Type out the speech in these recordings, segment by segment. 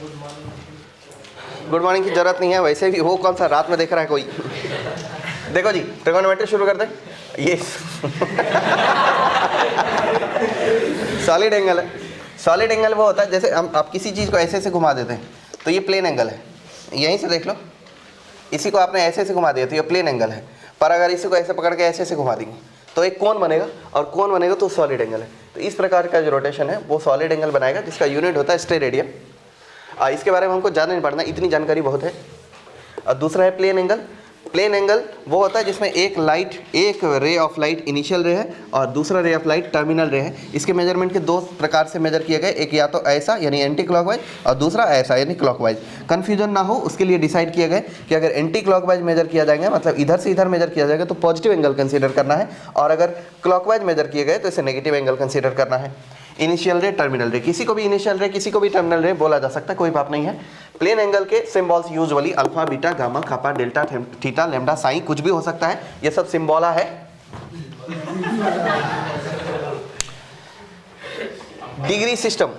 Good morning की जरूरत नहीं है, वैसे भी वो कौन सा रात में देख रहा है कोई। देखो जी, ट्रिगोनोमेट्री शुरू कर दें। ये सॉलिड एंगल है। सॉलिड एंगल वो होता है जैसे हम आप किसी चीज़ को ऐसे ऐसे घुमा देते हैं तो ये प्लेन एंगल है, यहीं से देख लो। इसी को आपने ऐसे ऐसे घुमा दिया तो ये प्लेन एंगल है, पर अगर इसी को ऐसे पकड़ के ऐसे ऐसे घुमा देंगे तो एक कोन बनेगा, और कोन बनेगा तो सॉलिड एंगल है। तो इस प्रकार का जो रोटेशन है वो सॉलिड एंगल बनाएगा, जिसका यूनिट होता है स्टेरेडियन। इसके बारे में हमको ज़्यादा नहीं पढ़ना, इतनी जानकारी बहुत है। और दूसरा है प्लेन एंगल। प्लेन एंगल वो होता है जिसमें एक रे ऑफ लाइट इनिशियल रे है और दूसरा रे ऑफ लाइट टर्मिनल रे है। इसके मेजरमेंट के दो प्रकार से मेजर किए गए, एक या तो ऐसा यानी एंटी क्लॉकवाइज और दूसरा ऐसा यानी क्लॉकवाइज। कन्फ्यूजन ना हो उसके लिए डिसाइड किया गया कि अगर एंटी क्लॉकवाइज मेजर किया जाएगा, मतलब इधर से इधर मेजर किया जाएगा तो पॉजिटिव एंगल कंसीडर करना है, और अगर क्लॉकवाइज मेजर किए गए तो इसे नेगेटिव एंगल कंसीडर करना है। इनिशियल रे, टर्मिनल रे, किसी को भी इनिशियल रे किसी को भी टर्मिनल रे बोला जा सकता है, कोई बात नहीं है। प्लेन एंगल के symbols usually alpha, beta, gamma, kappa, delta, theta, lambda, sign कुछ भी हो सकता है, ये सब सिंबोला है। Degree system.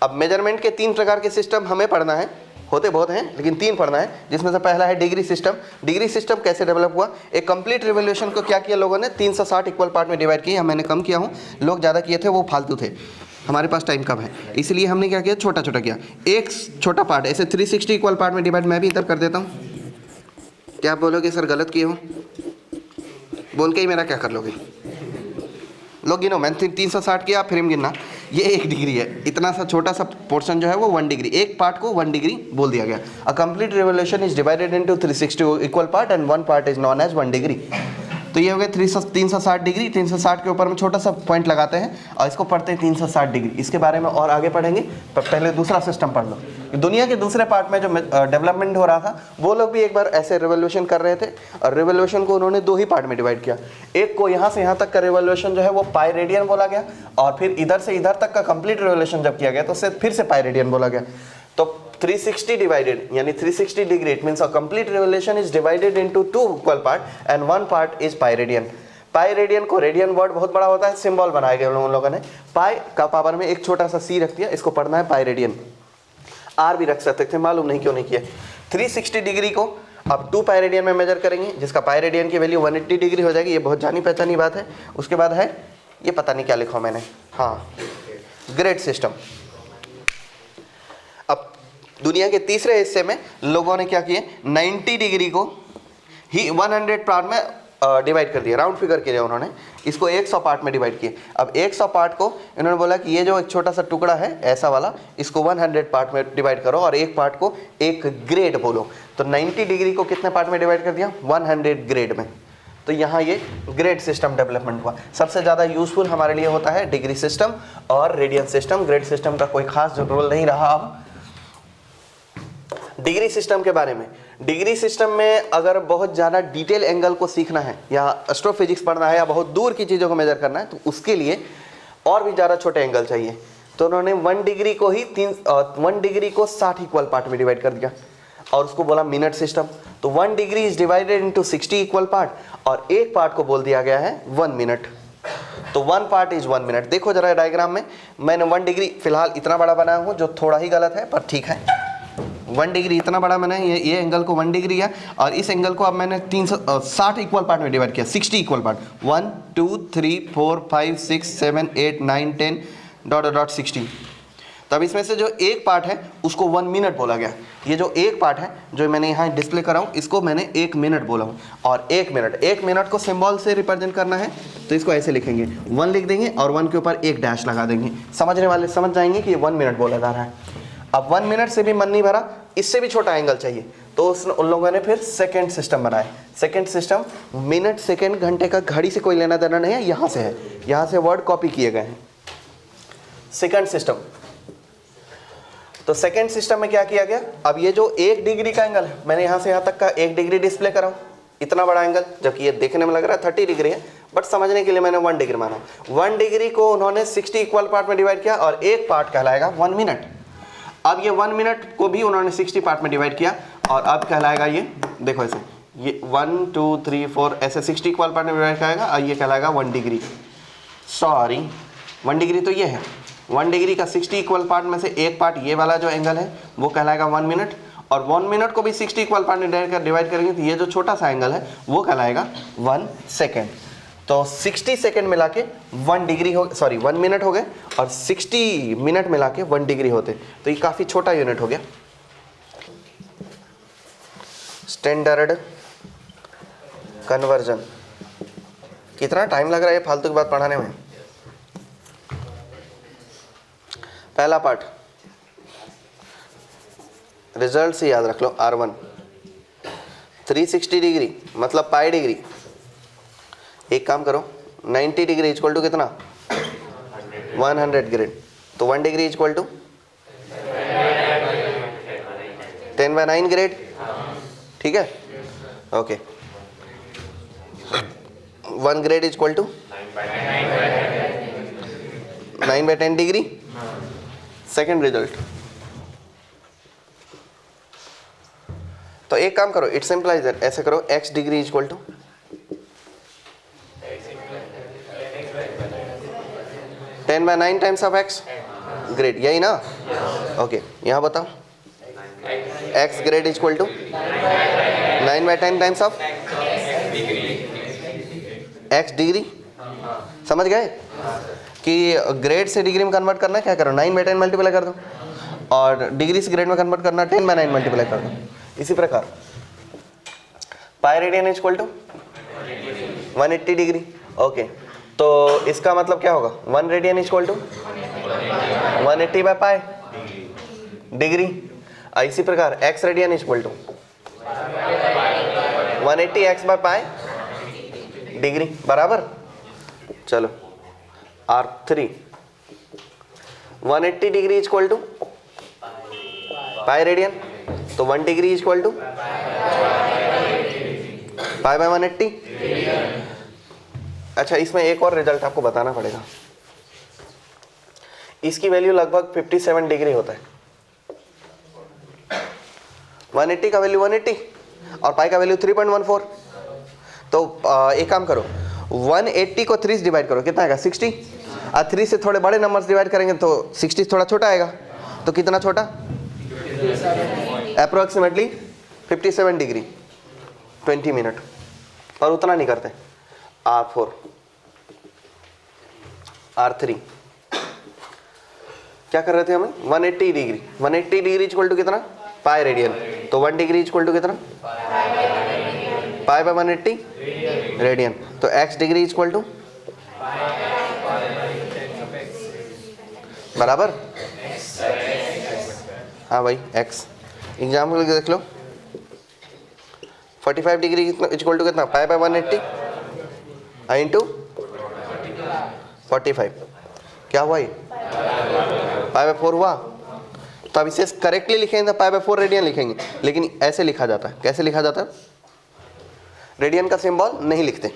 अब मेजरमेंट के 3 प्रकार के सिस्टम हमें पढ़ना है, होते बहुत हैं लेकिन 3 पढ़ना है, जिसमें से पहला है डिग्री सिस्टम। डिग्री सिस्टम कैसे डेवलप हुआ? एक कंप्लीट रिवोल्यूशन को क्या किया लोगों ने, 360 इक्वल पार्ट में डिवाइड किया। मैंने कम किया हूँ, लोग ज़्यादा किए थे, वो फालतू थे, हमारे पास टाइम कम है, इसलिए हमने क्या किया, छोटा छोटा किया। एक छोटा पार्ट ऐसे 360 इक्वल पार्ट में डिवाइड मैं भी इधर कर देता हूँ। क्या आप बोलोगे सर गलत किए हो? बोल के ही मेरा क्या कर लोगे? लोग गिनो, मैंने 360 किया, आप फ्रेम गिनना। ये 1 डिग्री है, इतना सा छोटा सा पोर्शन जो है वो 1 डिग्री, एक पार्ट को 1 डिग्री बोल दिया गया। A complete revolution is divided into 360 equal part and 1 part is known as 1 degree. तो ये हो गया 360 डिग्री। 360 के ऊपर में छोटा सा पॉइंट लगाते हैं और इसको पढ़ते हैं 360 डिग्री। इसके बारे में और आगे पढ़ेंगे, पर पहले दूसरा सिस्टम पढ़ लो। दुनिया के दूसरे पार्ट में जो डेवलपमेंट हो रहा था, वो लोग भी एक बार ऐसे रिवोल्यूशन कर रहे थे, और रिवोल्यूशन को उन्होंने 2 ही पार्ट में डिवाइड किया। एक को यहाँ से यहाँ तक का रिवोल्यूशन जो है वो पाई रेडियन बोला गया, और फिर इधर से इधर तक का कंप्लीट रिवोल्यूशन जब किया गया तो उसे फिर से पाई रेडियन बोला गया। तो 360 डिवाइडेड यानी 360 degree, it means a complete revolution is divided into 2 equal part and 1 part is pi radian. Pi radian को, रेडियन वर्ड बहुत बड़ा होता है, सिंबल बनाए गए उन लोगों ने। पाई का पावर में एक छोटा सा सी रख दिया, इसको पढ़ना है पाई रेडियन। आर भी रख सकते थे, मालूम नहीं क्यों नहीं किया। 360 डिग्री को अब 2 पाई रेडियन में मेजर करेंगे, जिसका पाई रेडियन की वैल्यू 180 डिग्री हो जाएगी। ये बहुत जानी पहचानी बात है। उसके बाद है, ये पता नहीं क्या लिखा मैंने, हाँ, ग्रेड सिस्टम। अब दुनिया के तीसरे हिस्से में लोगों ने क्या किए, 90 डिग्री को ही 100 पार्ट में डिवाइड कर दिया, राउंड फिगर किया उन्होंने, इसको 100 पार्ट में डिवाइड किए। अब 100 पार्ट को इन्होंने बोला कि ये जो एक छोटा सा टुकड़ा है ऐसा वाला, इसको 100 पार्ट में डिवाइड करो और एक पार्ट को एक ग्रेड बोलो। तो 90 डिग्री को कितने पार्ट में डिवाइड कर दिया, 100 ग्रेड में। तो यहाँ ये ग्रेड सिस्टम डेवलपमेंट हुआ। सबसे ज़्यादा यूजफुल हमारे लिए होता है डिग्री सिस्टम और रेडियन सिस्टम। ग्रेड सिस्टम का कोई खास रोल नहीं रहा। अब डिग्री सिस्टम के बारे में, डिग्री सिस्टम में अगर बहुत ज़्यादा डिटेल एंगल को सीखना है या एस्ट्रोफिजिक्स पढ़ना है या बहुत दूर की चीज़ों को मेजर करना है, तो उसके लिए और भी ज़्यादा छोटे एंगल चाहिए। तो उन्होंने 1 डिग्री को ही 1 डिग्री को 60 इक्वल पार्ट में डिवाइड कर दिया और उसको बोला मिनट सिस्टम। तो 1 degree is divided into 60 equal part और एक पार्ट को बोल दिया गया है 1 मिनट। तो 1 पार्ट इज 1 मिनट। देखो जरा डायग्राम में, मैंने 1 डिग्री फिलहाल इतना बड़ा बनाया हूँ जो थोड़ा ही गलत है, पर ठीक है। 1 डिग्री इतना बड़ा मैंने ये एंगल को 1 डिग्री है, और इस एंगल को अब मैंने 360 इक्वल पार्ट में डिवाइड किया, 60 इक्वल पार्ट, 1 2 3 4 5 6 7 8 9 10 डॉट डॉट 60। तब इसमें से जो एक पार्ट है उसको 1 मिनट बोला गया। ये जो एक पार्ट है जो मैंने यहाँ डिस्प्ले करा हूँ, इसको मैंने 1 मिनट बोला हूँ। और 1 मिनट को सिंबल से रिप्रेजेंट करना है, तो इसको ऐसे लिखेंगे, 1 लिख देंगे और 1 के ऊपर एक डैश लगा देंगे। समझने वाले समझ जाएंगे कि ये 1 मिनट बोला जा रहा है। अब 1 मिनट से भी मन नहीं भरा, इससे भी छोटा एंगल चाहिए, तो उन लोगों ने फिर सेकंड सिस्टम बनाया। सेकंड सिस्टम मिनट, सेकंड, घंटे का घड़ी से कोई लेना देना नहीं है, यहाँ से है, यहाँ से वर्ड कॉपी किए गए हैं। सेकंड सिस्टम, तो सेकंड सिस्टम में क्या किया गया, अब ये जो 1 डिग्री का एंगल है, मैंने यहाँ से यहाँ तक का 1 डिग्री डिस्प्ले करा हूँ, इतना बड़ा एंगल, जबकि ये देखने में लग रहा है 30 डिग्री है, बट समझने के लिए मैंने 1 डिग्री माना। 1 डिग्री को उन्होंने 60 इक्वल पार्ट में डिवाइड किया और एक पार्ट कहलाएगा 1 मिनट। अब ये 1 मिनट को भी उन्होंने 60 पार्ट में डिवाइड किया और अब कहलाएगा ये, देखो ऐसे, ये 1 2 3 4 ऐसे 60 इक्वल पार्ट में डिवाइड कराएगा और ये कहलाएगा 1 डिग्री। सॉरी, 1 डिग्री तो ये है, 1 डिग्री का 60 इक्वल पार्ट में से एक पार्ट ये वाला जो एंगल है वो कहलाएगा 1 मिनट, और 1 मिनट को भी 60 इक्वल पार्ट में डिवाइड करेंगे तो ये जो छोटा सा एंगल है वो कहलाएगा 1 सेकेंड। तो 60 सेकेंड मिला के 1 डिग्री हो, सॉरी 1 मिनट हो गए, और 60 मिनट मिला के 1 डिग्री होते, तो ये काफ़ी छोटा यूनिट हो गया। Standard conversion. कितना टाइम लग रहा है फालतू की बात पढ़ाने में। पहला पार्ट रिजल्ट से याद रख लो, R1 360 डिग्री मतलब पाई डिग्री। एक काम करो, 90 डिग्री इक्वल टू कितना 100 ग्रेड, तो 1 डिग्री इक्वल टू 10/9 ग्रेड, ठीक है, okay. 1 grade equal to 9/10 degree. Second result, तो एक काम करो, इट सिंप्लाइज दैट, ऐसे करो x degree equal to 10/9 times of x grade, यही ना, ओके। यहाँ बताओ x grade equal to 9/10 times of x degree. समझ गए कि ग्रेड से डिग्री में कन्वर्ट करना है, क्या करो 9/10 मल्टीप्लाई कर दो, और डिग्री से ग्रेड में कन्वर्ट करना 10/9 मल्टीप्लाई कर दो। इसी प्रकार pi radian equal to 180 degree, okay. तो इसका मतलब क्या होगा, 1 रेडियन इक्वल टू 180/पाई डिग्री। इसी प्रकार x रेडियन इक्वल टू 180x/पाई डिग्री, बराबर। चलो R3 180 degree equal to pi radian, तो 1 डिग्री इक्वल टू पाई/180। अच्छा, इसमें एक और रिजल्ट आपको बताना पड़ेगा। इसकी वैल्यू लगभग 57 डिग्री होता है। 180 का वैल्यू 180 और पाई का वैल्यू 3.14। तो एक काम करो, 180 को 3 से डिवाइड करो, कितना आएगा 60, और 3 से थोड़े बड़े नंबर्स डिवाइड करेंगे तो 60 थोड़ा छोटा आएगा, तो कितना छोटा, अप्रोक्सीमेटली 57 डिग्री 20 मिनट, और उतना नहीं करते। R4 R3 क्या कर रहे थे हमें, 180 डिग्री, 180 डिग्री इक्वल टू कितना पाई रेडियन, तो 1 डिग्री इक्वल टू कितना पाई/180 रेडियन, तो x डिग्री इक्वल टू बराबर, हाँ भाई x। एग्जाम्पल देख लो, 45 डिग्री इक्वल टू कितना पाई/180 इंटू 45, क्या हुआ ये पाई/4 हुआ। तो अब इसे करेक्टली लिखेंगे तो पाई/4 रेडियन लिखेंगे, लेकिन ऐसे लिखा जाता है। कैसे लिखा जाता है, रेडियन का सिंबल नहीं लिखते।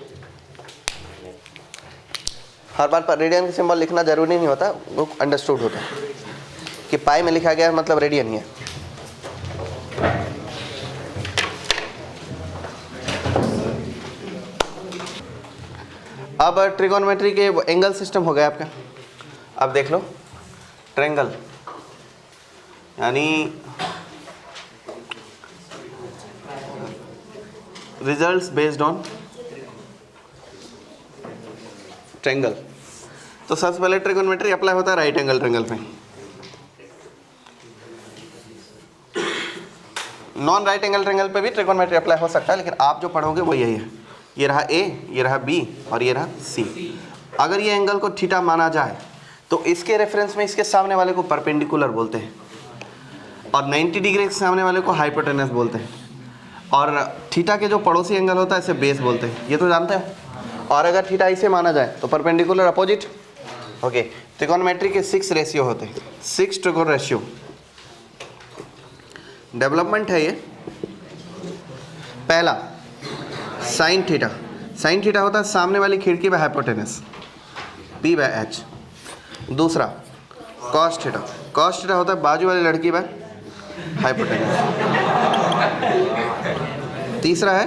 हर बार पर रेडियन का सिंबल लिखना जरूरी नहीं होता, वो अंडरस्टूड होता है कि पाई में लिखा गया है मतलब रेडियन ही है। अब ट्रिगोनोमेट्री के एंगल सिस्टम हो गया आपका। अब देख लो ट्रायंगल, यानी रिजल्ट्स बेस्ड ऑन ट्रायंगल। तो सबसे पहले ट्रिगोनोमेट्री अप्लाई होता है राइट एंगल ट्रायंगल पे। नॉन राइट एंगल ट्रायंगल पे भी ट्रिगोनोमेट्री अप्लाई हो सकता है, लेकिन आप जो पढ़ोगे वो यही है। ये रहा A, ये रहा B और ये रहा C। अगर ये एंगल को थीटा माना जाए तो इसके रेफरेंस में इसके सामने वाले को परपेंडिकुलर बोलते हैं, और 90 डिग्री के सामने वाले को हाइपोटेनस बोलते हैं, और थीटा के जो पड़ोसी एंगल होता है इसे बेस बोलते हैं, ये तो जानते हो। और अगर थीटा इसे माना जाए तो परपेंडिकुलर अपोजिट, ओके। ट्रिगोनोमेट्री के 6 रेशियो होते हैं, 6 ट्रिगोन रेशियो। डेवलपमेंट है ये। पहला साइन थीटा, साइन थीटा होता है सामने वाली खिड़की बाय हाइपोटेनस P/H। दूसरा कॉस थीटा, कॉस थीटा होता है बाजू वाली लड़की बाय हाइपोटेनस। तीसरा है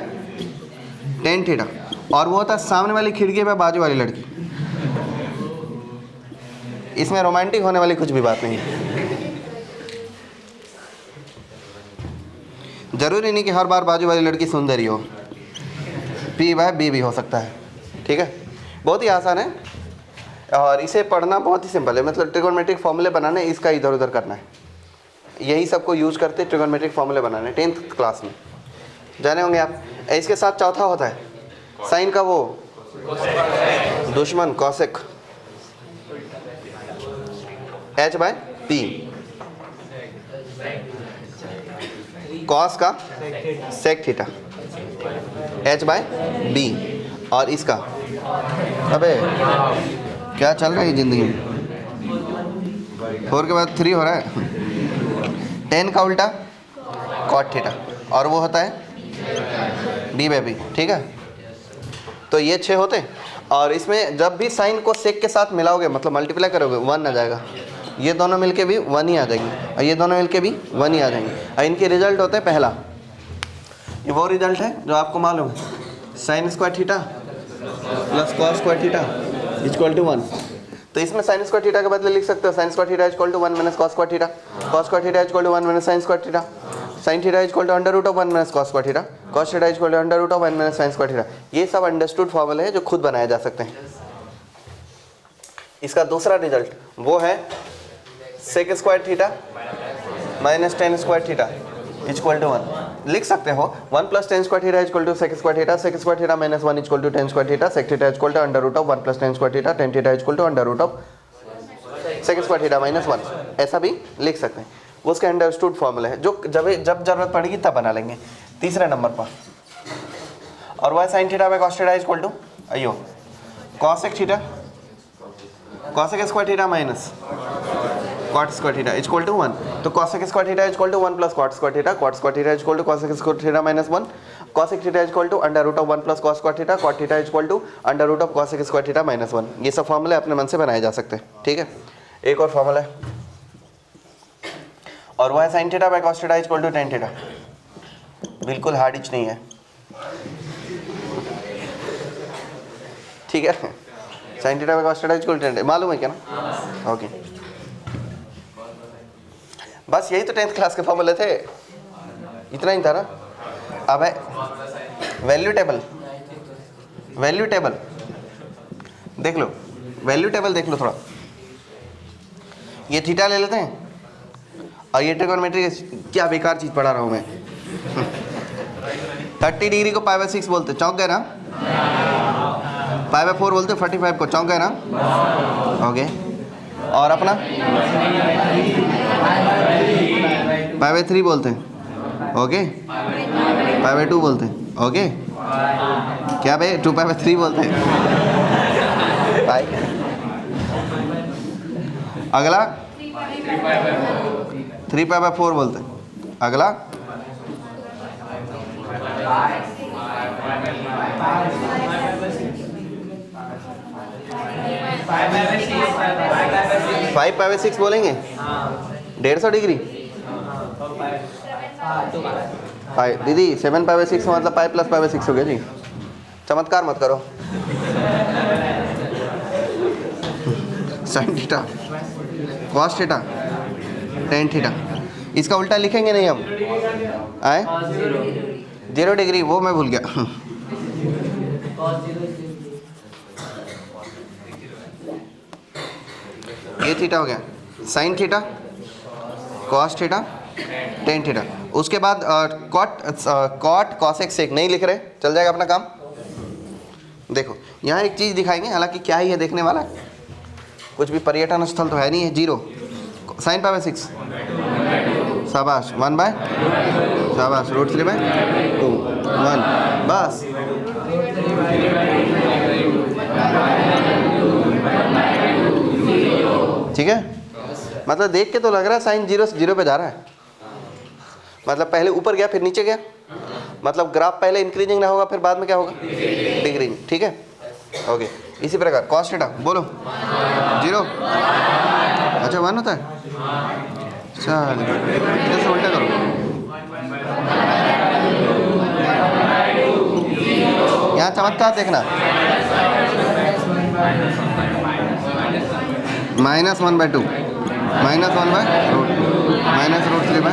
टेन थीटा, और वो होता है सामने वाली खिड़की बाय बाजू वाली लड़की। इसमें रोमांटिक होने वाली कुछ भी बात नहीं है। जरूरी नहीं कि हर बार बाजू वाली लड़की सुंदर ही हो, P/B भी हो सकता है। ठीक है, बहुत ही आसान है और इसे पढ़ना बहुत ही सिंपल है। मतलब ट्रिगोनोमेट्रिक फॉर्मूले बनाने, इसका इधर उधर करना है, यही सबको यूज करते ट्रिगोनोमेट्रिक फॉर्मूले बनाने 10th क्लास में जाने होंगे आप। इसके साथ चौथा होता है साइन का वो दुश्मन कॉसेक H/P, कॉस का सेक थीटा H/B, और इसका अबे क्या चल रहा है जिंदगी में, 4 के बाद 3 हो रहा है, 10 का उल्टा कॉट थीटा, और वो होता है D/B। ठीक है, तो ये 6 होते हैं। और इसमें जब भी साइन को सेक के साथ मिलाओगे, मतलब मल्टीप्लाई करोगे, 1 आ जाएगा। ये दोनों मिलके भी 1 ही आ जाएंगे और ये दोनों मिलके भी 1 ही आ जाएंगे। और इनके रिजल्ट होते हैं पहला, ये वो रिजल्ट है जो आपको मालूम है, sine square theta plus cos square theta equal to 1। तो इसमें साइन स्क्वायर थीटा के बदले लिख सकते हो sine square theta equal to 1 minus cos square theta, cos square theta equal to 1 minus sine square theta, sine theta equal to under root of 1 minus cos square theta, cos theta equal to under root of 1 minus sine square theta. ये सब understood फॉर्मूले हैं जो खुद बनाए जा सकते हैं। इसका दूसरा रिजल्ट वो है sec square theta minus tan square theta equal to 1। लिख सकते हो 1 plus tan square theta equal to sec square theta minus 1 equal to tan square theta, sec theta equal to under root of 1 plus tan square theta, tan theta equal to under root of sec square theta minus 1। ऐसा भी लिख सकते हैं, वो उसके understood formula है जो जब जरूरत पड़ेगी तब बना लेंगे। तीसरे नंबर पर, और वह sine theta by cos theta equal to cosec theta cosec square theta minus cot square theta equal to 1। तो cosec square theta equal to 1 plus cot square theta equal to cosec square theta minus 1, cosec theta equal to under root of 1 plus cos square theta, cot theta equal to under root of cosec square theta minus 1। ये सब फॉर्मूले अपने मन से बनाए जा सकते हैं। ठीक है, एक और फॉर्मूला है, और वह है sine theta by cos theta equal to tan theta. बिल्कुल हार्ड इच नहीं है। ठीक है, sine theta by cos theta equal to 10, मालूम है क्या ना? ओके, बस यही तो 10th क्लास के फॉर्मूले थे, इतना ही था ना। अब है वैल्यू टेबल देख लो, वैल्यू टेबल देख लो थोड़ा। ये थीटा ले लेते हैं और ये ट्रिगोनोमेट्री, क्या बेकार चीज़ पढ़ा रहा हूँ मैं। 30 डिग्री को π/6 बोलते, चौंक गए ना? π/4 बोलते 45 को, चौंक गए ना? ओके, और अपना π/3 बोलते हैं, ओके, π/2 बोलते हैं, ओके, क्या भाई 2π/3 बोलते हैं। अगला 3π/4 बोलते हैं, अगला 5π/6 बोलेंगे, 150 डिग्री। दीदी 7π/6 मतलब π प्लस π/6 हो गया जी, चमत्कार मत करो। Sine theta cos theta tan theta, इसका उल्टा लिखेंगे नहीं हम, आए 0 डिग्री, वो मैं भूल गया। ये थीटा हो गया, sine theta cos theta tan theta. उसके बाद कॉट कॉसेक सेक नहीं लिख रहे, चल जाएगा अपना काम। देखो यहाँ एक चीज़ दिखाएंगे, हालांकि क्या ही है देखने वाला, कुछ भी पर्यटन स्थल तो है नहीं है। 0 साइन π/6 शाबाश, 1/, शाबाश, √3/2 1, बस। ठीक है, मतलब देख के तो लग रहा है साइन 0 से 0 पे जा रहा है, मतलब पहले ऊपर गया फिर नीचे गया, मतलब ग्राफ पहले इंक्रीजिंग ना होगा फिर बाद में क्या होगा, डिक्रीजिंग। ठीक है, ओके। इसी प्रकार कॉस थीटा बोलो 0, अच्छा 1 होता है, चल इधर से उल्टा करो, यहाँ चमत्कार देखना। -1/2 -1/√2 -√3/2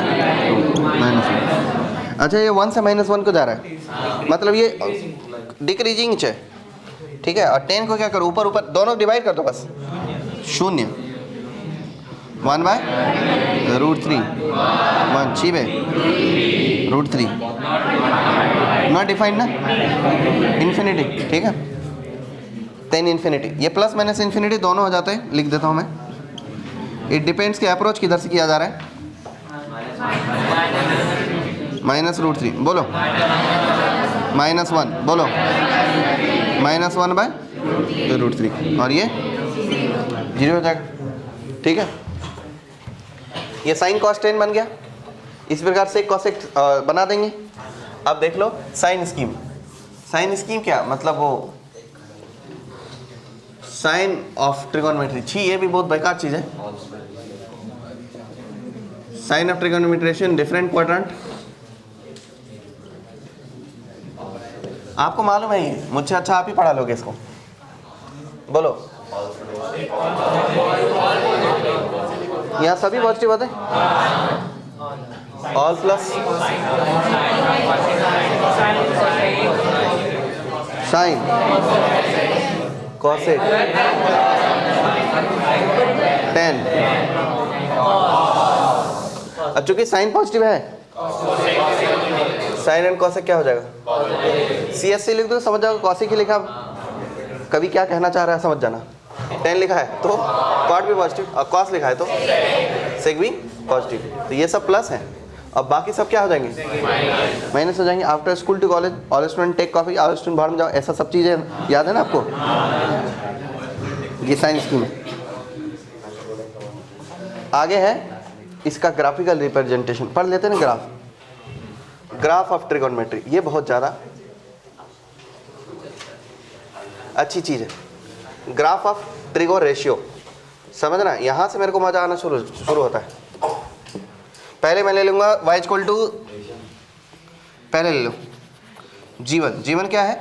अच्छा ये 1 से -1 को जा रहा है, मतलब ये डिक्रीजिंग है, ठीक है। और 10 को क्या करो, ऊपर ऊपर दोनों डिवाइड कर दो बस, 0 1/√3 1 √3 नॉट डिफाइंड ना, इन्फिनिटी, ठीक है। 10 इन्फिनिटी, ये प्लस माइनस इन्फिनिटी दोनों हो जाते हैं, लिख देता हूँ मैं। इट डिपेंड्स के अप्रोच किधर से किया जा रहा है, -√3 बोलो, -1 बोलो, -1/√3 और ये 0 हो जाएगा, ठीक है। ये साइन cos 10 बन गया, इस प्रकार से cosec बना देंगे। अब देख लो साइन स्कीम, साइन स्कीम क्या मतलब, वो साइन ऑफ ट्रिगोनोमेट्री, छी ये भी बहुत बेकार चीज है। साइन ऑफ ट्रिगोनोमेट्रेशन डिफरेंट क्वाड्रेंट, आपको मालूम है ये, मुझसे अच्छा आप ही पढ़ा लोगे इसको, बोलो। यहाँ सभी पॉजिटिव होते हैं, ऑल प्लस साइन कॉसेक 10। अब चूंकि साइन पॉजिटिव है, साइन एंड कॉसेक क्या हो जाएगा, CSC लिख दो समझ जाओगे, कॉसेक ही लिखा, कभी क्या कहना चाह रहा है समझ जाना। 10 लिखा है तो कॉट भी पॉजिटिव, और कॉस लिखा है तो सेक भी पॉजिटिव, तो ये सब प्लस है। अब बाकी सब क्या हो जाएंगे, माइनस हो जाएंगे। After school to college all student take coffee, all student बाहर में जाओ, ऐसा सब चीज़ें याद है ना आपको, ये साइन स्कीम है। आगे है इसका ग्राफिकल रिप्रेजेंटेशन, पढ़ लेते हैं ना, ग्राफ ऑफ ट्रिगोनोमेट्री, ये बहुत ज़्यादा अच्छी चीज़ है। ग्राफ ऑफ ट्रिगो रेशियो, समझना, यहाँ से मेरे को मजा आना शुरू होता है। पहले मैं ले लूँगा y इक्वल टू, पहले ले लो जीवन, जीवन क्या है,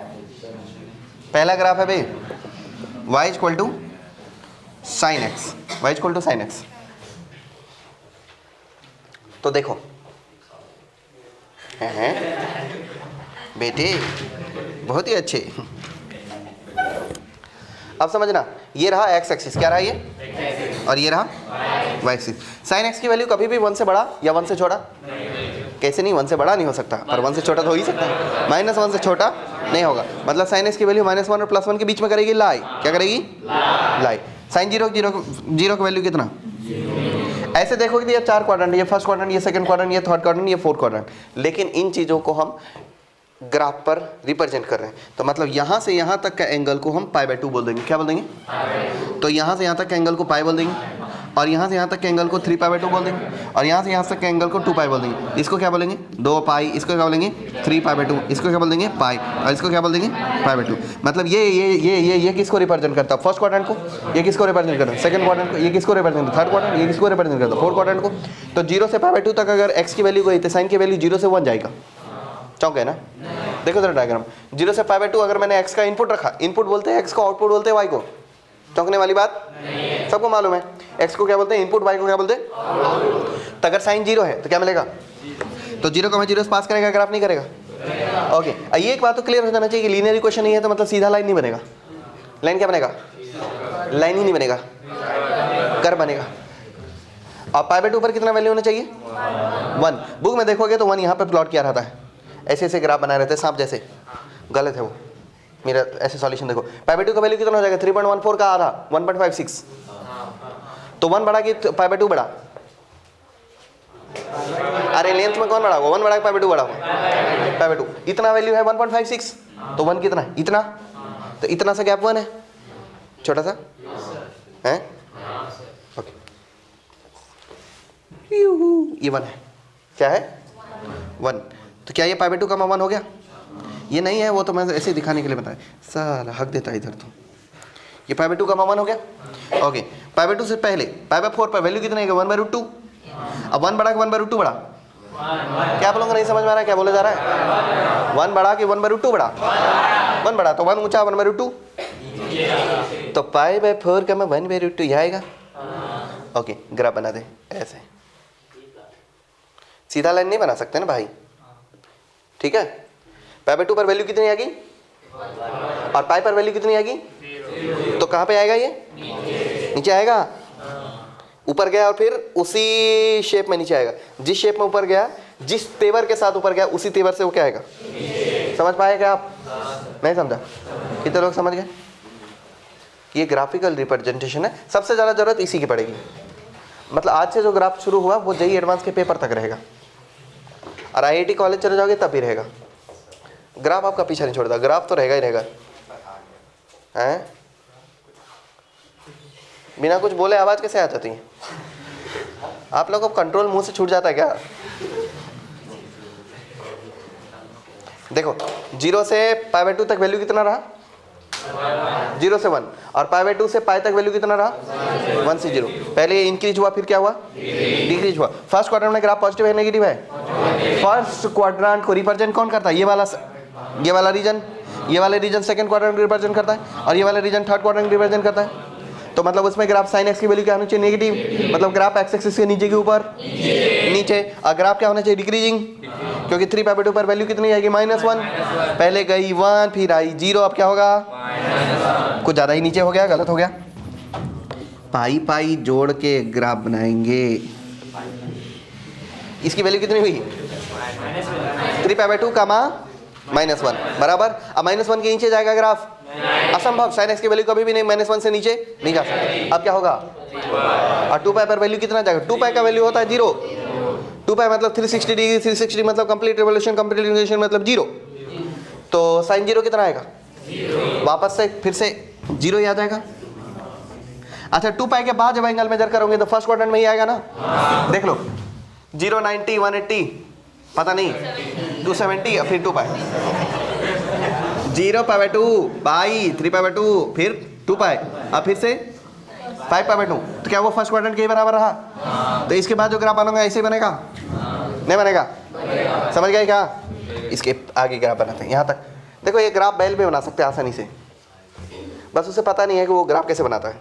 पहला ग्राफ है भाई y equal to sine x, y equal to sine x. तो देखो हैं बेटे, बहुत ही अच्छे। अब समझना, ये रहा x एक्सिस, क्या रहा ये, और ये रहा y एक्सिस। साइन x की वैल्यू कभी भी 1 से बड़ा या 1 से छोटा, कैसे नहीं, 1 से बड़ा नहीं हो सकता, पर 1 से छोटा तो हो ही सकता है, -1 से छोटा नहीं होगा। मतलब साइन x की वैल्यू -1 और +1 के बीच में करेगी लाई, क्या करेगी लाई। साइन 0 की वैल्यू कितना, ऐसे देखोगे तो ये 4 क्वाड्रेंट, ये फर्स्ट क्वाड्रेंट, ये सेकंड क्वाड्रेंट, ये थर्ड क्वाड्रेंट, ये फोर्थ क्वाड्रेंट, लेकिन इन चीज़ों को हम ग्राफ पर रिप्रेजेंट कर रहे हैं। तो मतलब यहाँ से यहाँ तक का एंगल को हम π/2 बोल देंगे, क्या बोल देंगे, तो यहाँ से यहाँ तक के एंगल को पाई बोल देंगे, और यहाँ से यहाँ तक के एंगल को 3π/2 बोल देंगे, और यहाँ से यहाँ तक के एंगल को 2π बोल देंगे। इसको क्या बोलेंगे, 2π, इसको क्या बोलेंगे 3π/2, इसको क्या बोल देंगे पाई, और इसको क्या बोल देंगे π/2। मतलब ये किसको रिप्रेजेंट करता है, फर्स्ट क्वाड्रेंट को, ये किसको रिप्रेजेंट करता है, सेकंड क्वाड्रेंट को, ये किसको रिप्रेजेंट करता है, थर्ड क्वाड्रेंट, ये किसको रिप्रेजेंट करता है, फोर्थ क्वाड्रेंट को। तो 0 से π/2 तक अगर x की वैल्यू गई तो साइन की वैल्यू 0 से 1 जाएगा, चौंक है ना। देखो जरा डायग्राम, 0 से π/2 अगर मैंने x का इनपुट रखा, इनपुट बोलते हैं x को, आउटपुट बोलते हैं y को, चौंकने वाली बात सबको मालूम है। x को क्या बोलते हैं इनपुट, y को क्या बोलते हैं। तो अगर साइन 0 है तो क्या मिलेगा, तो 0 को 0 से पास करेगा, ग्राफ नहीं करेगा। ओके, ये एक बात तो क्लियर हो जाना चाहिए कि लीनियर इक्वेशन नहीं है तो मतलब सीधा लाइन नहीं बनेगा। लाइन क्या बनेगा, लाइन ही नहीं बनेगा, कर्व बनेगा। और π/2 पर कितना वैल्यू होना चाहिए, 1। बुक में देखोगे तो 1 यहाँ पर प्लॉट किया रहता है, ऐसे ऐसे ग्राफ बनाए रहते हैं सांप जैसे, गलत है वो, मेरा ऐसे सॉल्यूशन देखो। π/2 का वैल्यू कितना हो जाएगा, 3.14 का आधा 1.56, तो 1 बढ़ा कि π/2 बढ़ा, अरे लेंथ में कौन बढ़ा होगा, 1 बढ़ा कि π/2 बढ़ा होगा, π/2। इतना वैल्यू है 1.56, तो 1 कितना, इतना, तो इतना सा गैप 1 है, छोटा सा है, ओके, ये 1 है, क्या है 1। तो क्या ये π/2 का 1 हो गया, ये नहीं है, वो तो मैं ऐसे दिखाने के लिए बताया, साला हक देता है इधर। तो ये π/2 का 1 हो गया, ओके। π/2 से पहले π/4 पर वैल्यू कितना है, 1/√2। अब 1 बढ़ा कि 1/√2 बढ़ा, क्या बोलूँगा नहीं समझ में आ रहा है, क्या बोले जा रहा है, 1 बढ़ा कि 1/√2 बढ़ा, 1 बढ़ा तो 1 ऊंचा 1/√2, तो π/4 का 1/√2 आएगा, ओके, ग्राफ बना दे ऐसे, सीधा लाइन नहीं बना सकते ना भाई, ठीक है। पाई बाय 2 पर वैल्यू कितनी आएगी और पाई पर वैल्यू कितनी आएगी, तो कहाँ पे आएगा ये, नीचे आएगा, ऊपर गया और फिर उसी शेप में नीचे आएगा। जिस शेप में ऊपर गया, जिस तेवर के साथ ऊपर गया, उसी तेवर से वो क्या आएगा। समझ पाए क्या आप, नहीं समझा, कितने लोग समझ गए। ये ग्राफिकल रिप्रेजेंटेशन है, सबसे ज़्यादा जरूरत इसी की पड़ेगी। मतलब आज से जो ग्राफ शुरू हुआ वो जेईई एडवांस के पेपर तक रहेगा, और आईआईटी कॉलेज चले जाओगे तब भी रहेगा। ग्राफ आपका पीछा नहीं छोड़ता, ग्राफ तो रहेगा ही रहेगा। हैं, बिना कुछ बोले आवाज़ कैसे आ जाती है। आप लोगों को कंट्रोल मुंह से छूट जाता है क्या। देखो 0 से पाई बाय 2 तक वैल्यू कितना रहा, 0 से 1, और पाई बाय 2 से पाई तक वैल्यू कितना रहा, 1 से 0। पहले इंक्रीज हुआ, फिर क्या हुआ, डिक्रीज हुआ। फर्स्ट क्वाड्रेंट में ग्राफ पॉजिटिव है नेगेटिव है, फर्स्ट क्वाड्रेंट को रिप्रेजेंट कौन करता है, ये वाला रीजन, ये वाला रीजन सेकंड क्वाड्रेंट रिप्रेजेंट करता है, और ये वाला रीजन थर्ड क्वाड्रेंट रिप्रेजेंट करता है। तो मतलब उसमें ग्राफ साइन एक्स की वैल्यू क्या होनी चाहिए, नेगेटिव, मतलब ग्राफ एक्स एक्सिस के नीचे के ऊपर नीचे, और ग्राफ क्या होना चाहिए, डिक्रीजिंग, क्योंकि 3 पाई बाय 2 पर वैल्यू कितनी आएगी, -1। पहले गई 1, फिर आई 0, अब क्या होगा, कुछ ज़्यादा ही नीचे हो गया, गलत हो गया। पाई पाई जोड़ के ग्राफ बनाएंगे। इसकी वैल्यू कितनी हुई, 3 पाई बाय 2 का -1 बराबर। अब -1 के नीचे जाएगा ग्राफ, असंभव, साइन एक्स की वैल्यू कभी भी नहीं -1 से नीचे नहीं जा सकता। अब क्या होगा, और 2 पाई पर वैल्यू कितना जाएगा, 2 पाई का वैल्यू होता है 0, 2 पाई मतलब 360 डिग्री, 360 मतलब कंप्लीट रिवोल्यूशन, कंप्लीट रिवोल्यूशन मतलब 0, तो साइन 0 कितना आएगा, वापस से फिर से 0 ही आ जाएगा। अच्छा 2 पाई के बाद जब एंगल मेजर करोगे तो फर्स्ट क्वाड्रेंट में ही आएगा ना, देख लो 0, 90, 180 पता नहीं, 270 और फिर 2 पाई, 0 pi by 2 by 3 pi by 2 फिर 2 पाई, अब फिर से 5 पाई बाय 2, तो क्या वो फर्स्ट क्वाड्रेंट के बराबर रहा। तो इसके बाद जो ग्राफ बनोगे ऐसे बनेगा, नहीं बनेगा, समझ गए क्या। इसके आगे ग्राफ बनाते हैं यहाँ तक। देखो ये ग्राफ बैल में बना सकते हैं आसानी से, बस उसे पता नहीं है कि वो ग्राफ कैसे बनाता है।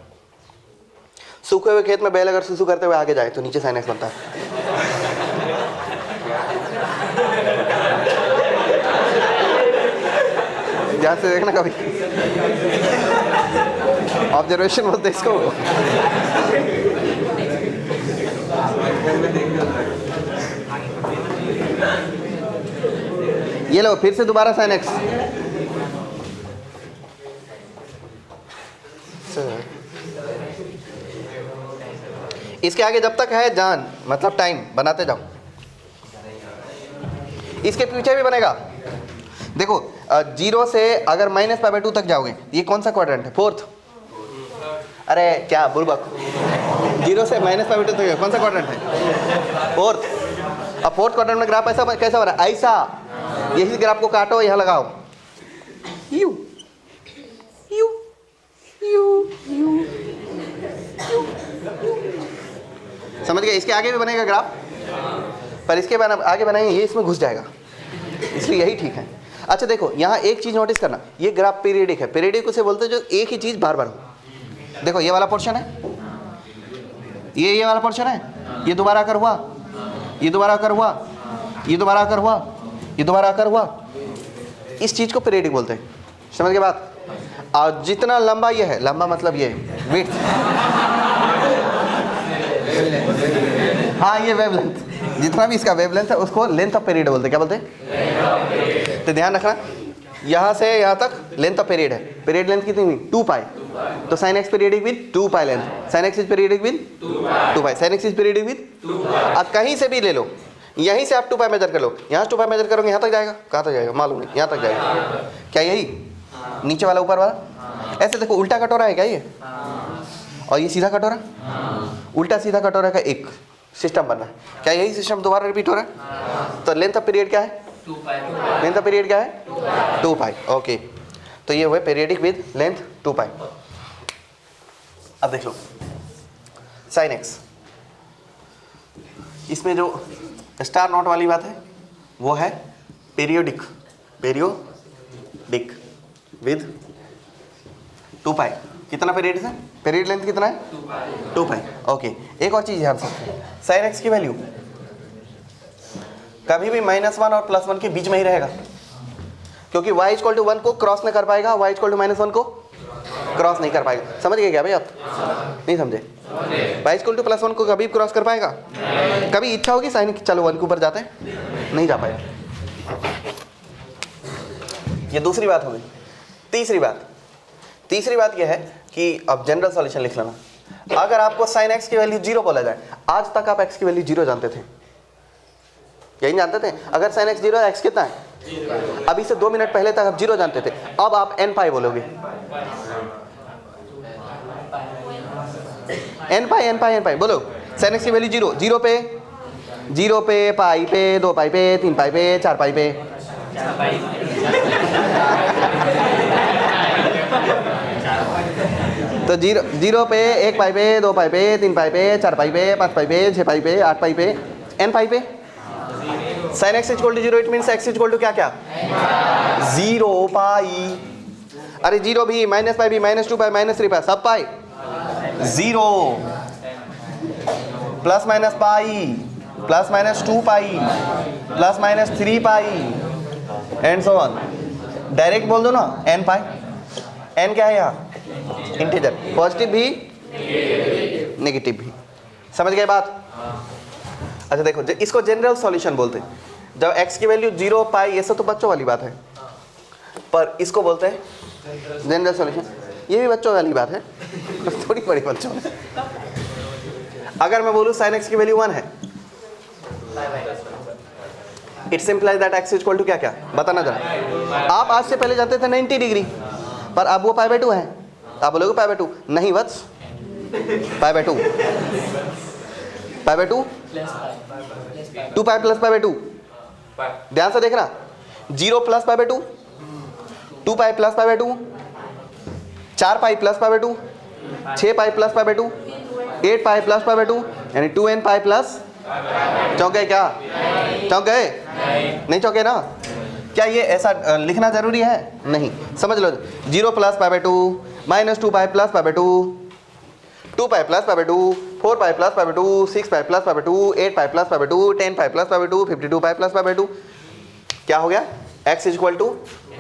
सूखे हुए खेत में बैल अगर सुसु करते हुए आगे जाए तो नीचे साइन एक्स बनता है। ध्यान से देखना कभी, ऑब्जर्वेशन बोलते इसको। ये लो फिर से दोबारा साइन एक्स, इसके आगे जब तक है जान मतलब टाइम बनाते जाओ। इसके पीछे भी बनेगा, देखो 0 से अगर -पाई बाय 2 तक जाओगे, ये कौन सा क्वाड्रेंट है, फोर्थ, अरे क्या बुर्बक, 0 से -पाई बाय 2 तक कौन सा क्वाड्रेंट है, फोर्थ। अब फोर्थ क्वाड्रेंट में ग्राफ ऐसा कैसा बना, ऐसा, यही ग्राफ को काटो, यहाँ लगाओ, you you you you you, समझ गए। इसके आगे भी बनेगा ग्राफ, पर इसके आगे बनाएंगे ये इसमें घुस जाएगा, इसलिए यही ठीक है। अच्छा देखो यहाँ एक चीज नोटिस करना, ये ग्राफ पीरियडिक है। पीरियडिक उसे बोलते हैं जो एक ही चीज बार बार हो। देखो ये वाला पोर्शन है, ये वाला पोर्शन है, ये दोबारा आकर हुआ, ये दोबारा आकर हुआ, ये दोबारा आकर हुआ, ये दोबारा आकर हुआ, इस चीज को पीरियडिक बोलते हैं। समझ के बात। और जितना लंबा ये है, लंबा मतलब ये विड्थ, हाँ ये वेवलेंथ, जितना भी इसका वेवलेंथ है उसको लेंथ ऑफ पीरियड बोलते हैं। क्या बोलते हैं, तो ध्यान रखना, यहाँ से यहाँ तक लेंथ ऑफ पीरियड है। पीरियड लेंथ कितनी हुई, 2 पाई, तो sine x periodic with 2 pi length, sine x is periodic with 2 pi, sine x is periodic with. अब कहीं से भी ले लो, यहीं से आप 2 पाई मेजर कर लो, यहाँ से 2 पाई मेजर करोगे यहाँ तक जाएगा, कहाँ तक जाएगा मालूम नहीं, यहाँ तक जाएगा। क्या यही नीचे वाला ऊपर वाला, ऐसे देखो उल्टा कटोरा है क्या ये, और ये सीधा कटोरा, उल्टा सीधा कटोरा का एक सिस्टम बनना है। क्या यही सिस्टम दोबारा रिपीट हो रहा है। तो लेंथ ऑफ पीरियड क्या है, 2 पाई, लेंथ ऑफ पीरियड क्या है, 2 पाई। ओके, तो ये हुए पीरियडिक विद लेंथ 2 पाई। अब देख लो साइन एक्स, इसमें जो स्टार नोट वाली बात है वो है पीरियोडिक, पीरियोडिक विद 2 पाई। कितना पीरियड है? पीरियड लेंथ कितना है? 2 पाई। ओके, एक और चीज ध्यान रखते हैं, साइन एक्स की वैल्यू कभी भी -1 और +1 के बीच में ही रहेगा, क्योंकि y इक्वल टू 1 को क्रॉस नहीं कर पाएगा, y इक्वल टू -1 को क्रॉस नहीं कर पाएगा। समझ गए क्या भाई आप? नहीं समझे? y इक्वल टू +1 को कभी क्रॉस कर पाएगा? कभी इच्छा होगी साइन चलो 1 के ऊपर जाते हैं, नहीं जा पाएगा। ये दूसरी बात होगी। तीसरी बात यह है कि अब जनरल सॉल्यूशन लिख लेना। अगर आपको साइन x की वैल्यू 0 बोला जाए, आज तक आप x की वैल्यू 0 जानते थे, यही जानते थे। अगर साइन x 0 है, x कितना है? अभी से 2 मिनट पहले तक आप 0 जानते थे, अब आप n पाई बोलोगे। n पाई बोलो। साइन x की वैल्यू 0 पे, पाई पे, 2 पाई पे, 3 पाई पे, 4 पाई पे। तो 0 पे, 1 पाई पे, 2 पाई पे, 3 पाई पे, 4 पाई पे, 5 पाई पे, 6 पाई पे, 8 पाई पे, n पाई पे। Sine x equal to 0 it means x equal to क्या 0 पाई। अरे 0 भी, -पाई भी, -2 पाई, -3 पाई, सब पाई 0, +- पाई, +-2 पाई, +-3 पाई एंड सो ऑन। डायरेक्ट बोल दो ना n पाई। n क्या है यहाँ? इंटीजर, पॉजिटिव भी नेगेटिव भी। समझ गए बात? अच्छा देखो, इसको जनरल सॉल्यूशन बोलते हैं। जब x की वैल्यू 0 पाई, ये सब तो बच्चों वाली बात है, पर इसको बोलते हैं जनरल सॉल्यूशन। ये भी बच्चों वाली बात है, थोड़ी बड़ी बच्चों में। अगर मैं बोलूँ साइन x की वैल्यू 1 है, it's implies that x equal to क्या बताना जरा। आप आज से पहले जानते थे 90 डिग्री, पर अब वो π/2 है। आप बोलोगे π/2 नहीं वत्स, π/2 2 पाई प्लस π/2। ध्यान से देखना, 0 plus π/2, 2 pi plus π/2, 4 pi plus π/2, 6 pi plus π/2, 8 pi plus π/2, यानी 2n पाई प्लस। चौंक गए क्या? चौंक गए? नहीं चौंके ना? क्या ये ऐसा लिखना जरूरी है? नहीं। समझ लो, 0 plus π/2, -2 pi plus π/2, 2 pi plus π/2, 4 pi plus π/2, 6 pi plus π/2, 8 pi plus π/2, 10 pi plus π/2, 52 pi plus π/2। क्या हो गया? x equal to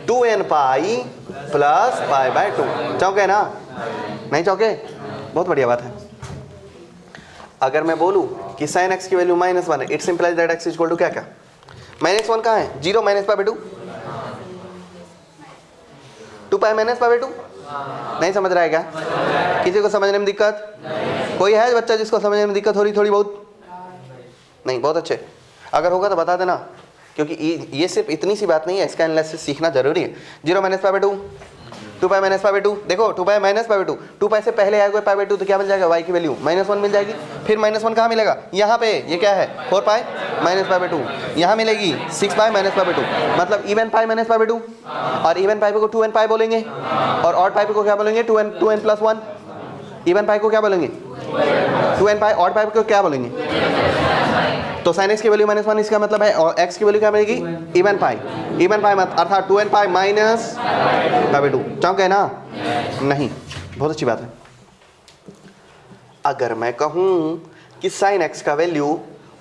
2n pi plus π/2। चौंके ना? नहीं चौंके? बहुत बढ़िया बात है। अगर मैं बोलूं कि साइन x की वैल्यू -1 है, it's implies that x equal to क्या -1 कहाँ है? 0 -π/2, 2 पाई -π/2। नहीं समझ रहा है क्या? किसी को समझने में दिक्कत? कोई है बच्चा जिसको समझने में दिक्कत हो रही थोड़ी बहुत? नहीं, बहुत अच्छे। अगर होगा तो बता देना, क्योंकि ये सिर्फ इतनी सी बात नहीं है, इसका एनालिसिस सीखना जरूरी है। 0 -π/2, 2 पाई -π/2। देखो 2 पाई -π/2, 2 पाई से पहले आएगा π/2 तो क्या मिल जाएगा? y की वैल्यू -1 मिल जाएगी। फिर -1 कहाँ मिलेगा? यहाँ पे। ये क्या है? 4 पाई -π/2। यहाँ मिलेगी 6 पाई -π/2, मतलब इवन पाई -π/2। और इवन पाई को 2n पाई बोलेंगे, और ऑड पाई को क्या बोलेंगे? 2n + 1। इवन पाई को क्या बोलेंगे? 2n पाई। ऑड पाई को क्या बोलेंगे? तो साइन x की वैल्यू -1, इसका मतलब है और x की वैल्यू क्या मिलेगी? इवन पाई। इवन पाई अर्थात 2n पाई -π/2। चौंक है ना? नहीं, बहुत अच्छी बात है। अगर मैं कहूं कि साइन x का वैल्यू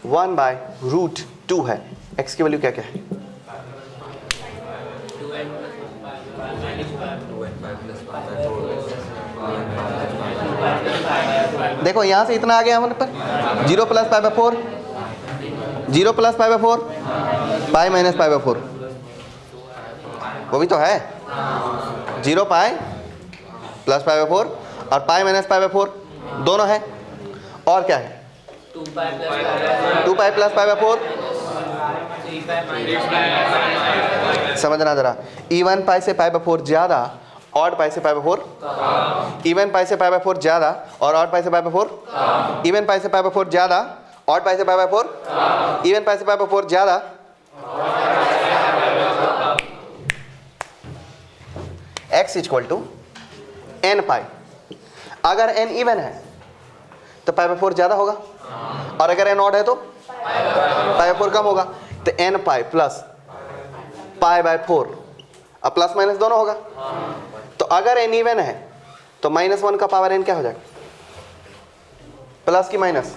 1/√2 है, x की वैल्यू क्या क्या है? देखो यहां से इतना आ गया हमारे पर 0 + π/4, 0 + π/4, पाई -π/4। वो भी तो है, 0 पाई + π/4 और पाई -π/4 दोनों है। और क्या है? 2 पाई + π/4। समझना जरा, इवन पाई से π/4 ज्यादा, ऑड पाई से π/4। इवन पाई से π/4 ज्यादा और ऑड पाई से π/4। इवन पाई से π/4 ज्यादा, ऑड पाई से π/4। इवन पाई से π/4 ज्यादा। x इक्वल टू n पाई। अगर n इवन है तो π/4 ज्यादा होगा, और अगर n ऑड है तो π/4 कम होगा। तो n पाई प्लस π/4, अब प्लस माइनस दोनों होगा। तो अगर n इवन है तो -1 का पावर n क्या हो जाएगा? प्लस की माइनस?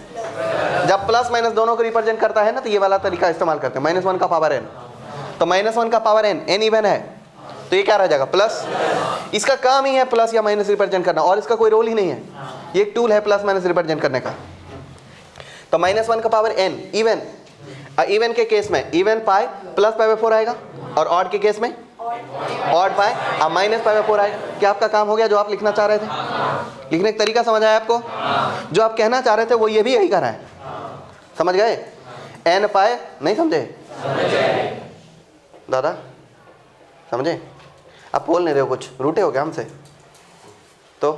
जब प्लस माइनस दोनों को रिप्रेजेंट करता है ना तो ये वाला तरीका इस्तेमाल करते हैं, -1 का पावर n। तो -1 का पावर n, n इवन है तो ये क्या रह जाएगा? प्लस। इसका काम ही है प्लस या माइनस रिप्रेजेंट करना, और इसका कोई रोल ही नहीं है, ये एक टूल है प्लस माइनस रिप्रेजेंट करने का। तो -1 का पावर n इवन, इवन के केस में even pi plus pi by 4 आएगा, और ऑड के केस में ऑड पाई अब माइनस पाई बाई 4 आएगा। क्या आपका काम हो गया जो आप लिखना चाह रहे थे? लिखने का तरीका समझ आया आपको? जो आप कहना चाह रहे थे वो ये भी यही कर रहा है, समझ गए? n पाई नहीं समझे दादा? समझे? आप बोल नहीं रहे हो, कुछ रूठे हो गया हमसे? तो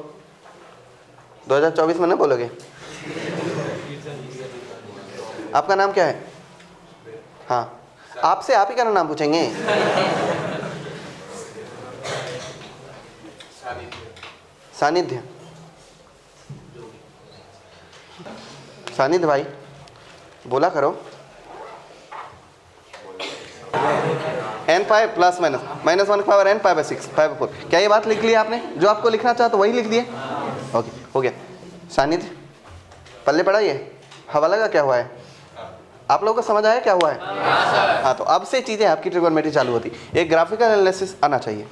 2024 में ना बोलोगे? आपका नाम क्या है? हाँ, आपसे आप ही का नाम पूछेंगे। सानिध्य, सानिध्य भाई बोला करो। n पाई प्लस माइनस -1 का power n pi by 6 pi by 4। क्या ये बात लिख लिया आपने? जो आपको लिखना चाहो तो वही लिख दिए। ओके, हो गया। सानिध्य पल्ले पड़ा, ये हवाला का क्या हुआ है? आप लोगों को समझ आया क्या हुआ है? हाँ, तो अब से चीज़ें आपकी ट्रिगोनोमेट्री चालू होती। एक ग्राफिकल एनालिसिस आना चाहिए।